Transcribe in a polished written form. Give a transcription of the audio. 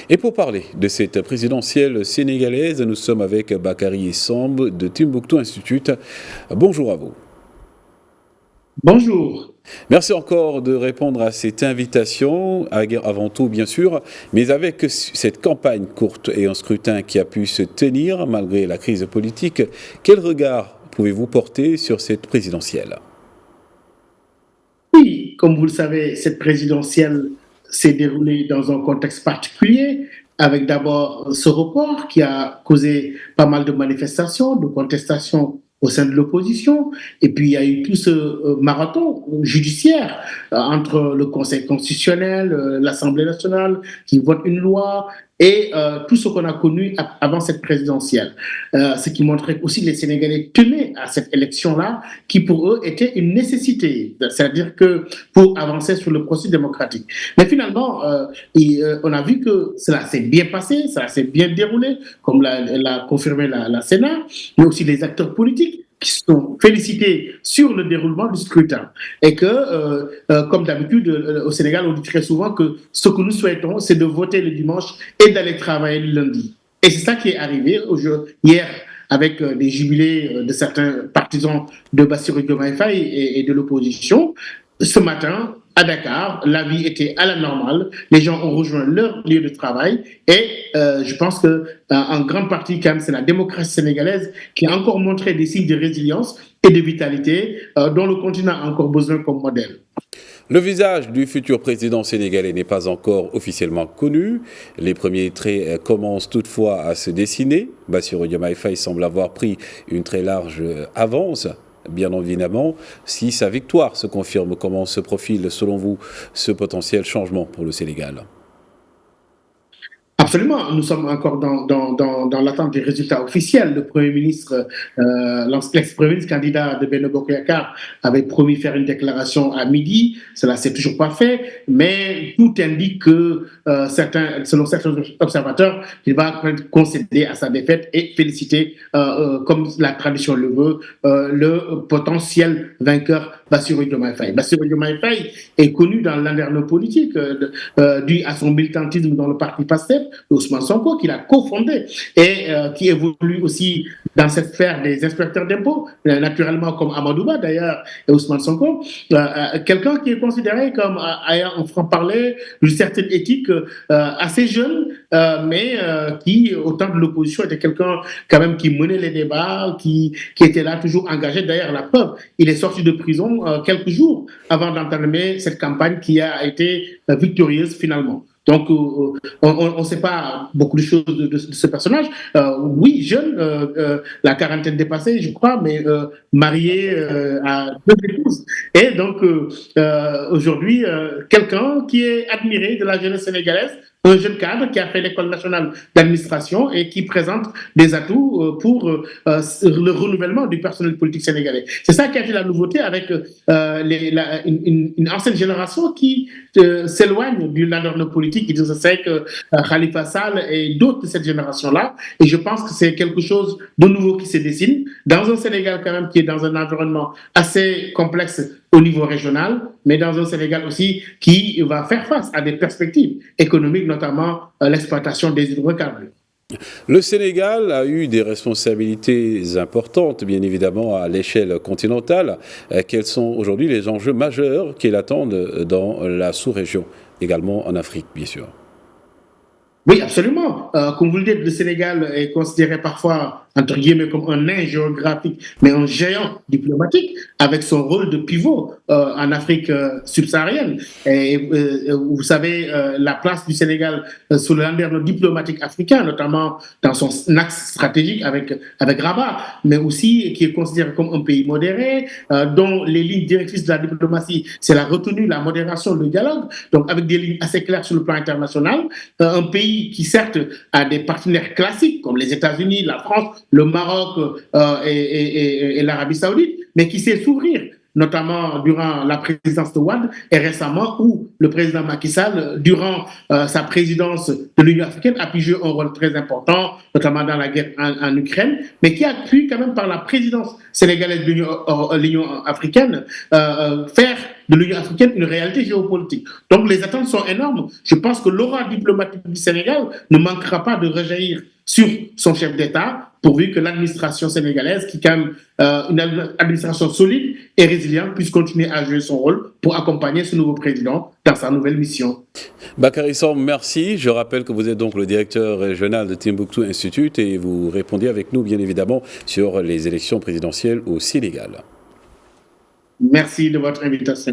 Et pour parler de cette présidentielle sénégalaise, nous sommes avec Bakary Samb de Timbuktu Institute. Bonjour à vous. Bonjour. Merci encore de répondre à cette invitation, avant tout bien sûr, mais avec cette campagne courte et un scrutin qui a pu se tenir malgré la crise politique, quel regard pouvez-vous porter sur cette présidentielle ? Oui, comme vous le savez, cette présidentielle s'est déroulée dans un contexte particulier, avec d'abord ce report qui a causé pas mal de manifestations, de contestations au sein de l'opposition. Et puis, il y a eu tout ce marathon judiciaire entre le Conseil constitutionnel, l'Assemblée nationale qui vote une loi et tout ce qu'on a connu avant cette présidentielle. Ce qui montrait aussi que les Sénégalais tenaient à cette élection-là, qui pour eux était une nécessité, c'est-à-dire que pour avancer sur le processus démocratique. Mais finalement, on a vu que cela s'est bien passé, ça s'est bien déroulé, comme l'a confirmé la Sénat, mais aussi les acteurs politiques qui sont félicités sur le déroulement du scrutin. Et que, comme d'habitude, au Sénégal, on dit très souvent que ce que nous souhaitons, c'est de voter le dimanche et d'aller travailler le lundi. Et c'est ça qui est arrivé hier avec des jubilés de certains partisans de Bassirou Diomaye Faye et de l'opposition. Ce matin, à Dakar, la vie était à la normale, les gens ont rejoint leur lieu de travail et je pense que en grande partie, quand même, c'est la démocratie sénégalaise qui a encore montré des signes de résilience et de vitalité dont le continent a encore besoin comme modèle. Le visage du futur président sénégalais n'est pas encore officiellement connu. Les premiers traits commencent toutefois à se dessiner. Bassirou Diomaye Faye semble avoir pris une très large avance. Bien évidemment, si sa victoire se confirme, comment se profile selon vous ce potentiel changement pour le Sénégal ? Absolument, nous sommes encore dans l'attente des résultats officiels. Le Premier ministre, l'ex-Premier ministre candidat de Benno Bokk Yakaar avait promis faire une déclaration à midi. Cela ne s'est toujours pas fait, mais tout indique que selon certains observateurs, il va concéder à sa défaite et féliciter, comme la tradition le veut, le potentiel vainqueur Bassirou Diomaye Faye. Bassirou Diomaye Faye est connu dans l'anderno politique dû à son militantisme dans le parti PASTEF, Ousmane Sonko, qu'il a cofondé et qui évolue aussi dans cette sphère des inspecteurs d'impôts, naturellement comme Amadouba d'ailleurs et Ousmane Sonko, quelqu'un qui est considéré comme ayant un franc-parler, une certaine éthique, assez jeune, mais qui, au temps de l'opposition, était quelqu'un quand même qui menait les débats, qui était là toujours engagé. D'ailleurs, la preuve, il est sorti de prison quelques jours avant d'entamer cette campagne qui a été victorieuse finalement. Donc, on ne sait pas beaucoup de choses de ce personnage. Oui, jeune, la quarantaine dépassée, je crois, mais marié à deux épouses. Et donc, aujourd'hui, quelqu'un qui est admiré de la jeunesse sénégalaise, un jeune cadre qui a fait l'école nationale d'administration et qui présente des atouts pour le renouvellement du personnel politique sénégalais. C'est ça qui a fait la nouveauté avec une ancienne génération qui s'éloigne du landerneau politique. Je sais que Khalifa Sall et d'autres de cette génération-là, et je pense que c'est quelque chose de nouveau qui se dessine dans un Sénégal quand même qui est dans un environnement assez complexe au niveau régional, mais dans un Sénégal aussi qui va faire face à des perspectives économiques, notamment l'exploitation des hydrocarbures. Le Sénégal a eu des responsabilités importantes, bien évidemment, à l'échelle continentale. Quels sont aujourd'hui les enjeux majeurs qu'il attendent dans la sous-région, également en Afrique, bien sûr? Oui, absolument. Comme vous le dites, le Sénégal est considéré parfois, entre guillemets, comme un nain géographique, mais un géant diplomatique, avec son rôle de pivot en Afrique subsaharienne. Et vous savez, la place du Sénégal sur le landerneau diplomatique africain, notamment dans son axe stratégique avec Rabat, mais aussi qui est considéré comme un pays modéré, dont les lignes directrices de la diplomatie, c'est la retenue, la modération, le dialogue, donc avec des lignes assez claires sur le plan international. Un pays qui certes a des partenaires classiques comme les États-Unis, la France, le Maroc et l'Arabie Saoudite, mais qui sait s'ouvrir, notamment durant la présidence de Wade et récemment où le président Macky Sall, durant sa présidence de l'Union africaine, a pu jouer un rôle très important, notamment dans la guerre en Ukraine, mais qui a pu quand même par la présidence sénégalaise de l'Union africaine faire de l'Union africaine une réalité géopolitique. Donc les attentes sont énormes. Je pense que l'aura diplomatique du Sénégal ne manquera pas de rejaillir sur son chef d'État, pourvu que l'administration sénégalaise, qui est quand même une administration solide et résiliente, puisse continuer à jouer son rôle pour accompagner ce nouveau président dans sa nouvelle mission. Bakary Samb, merci. Je rappelle que vous êtes donc le directeur régional de Timbuktu Institute et vous répondiez avec nous, bien évidemment, sur les élections présidentielles au Sénégal. Merci de votre invitation.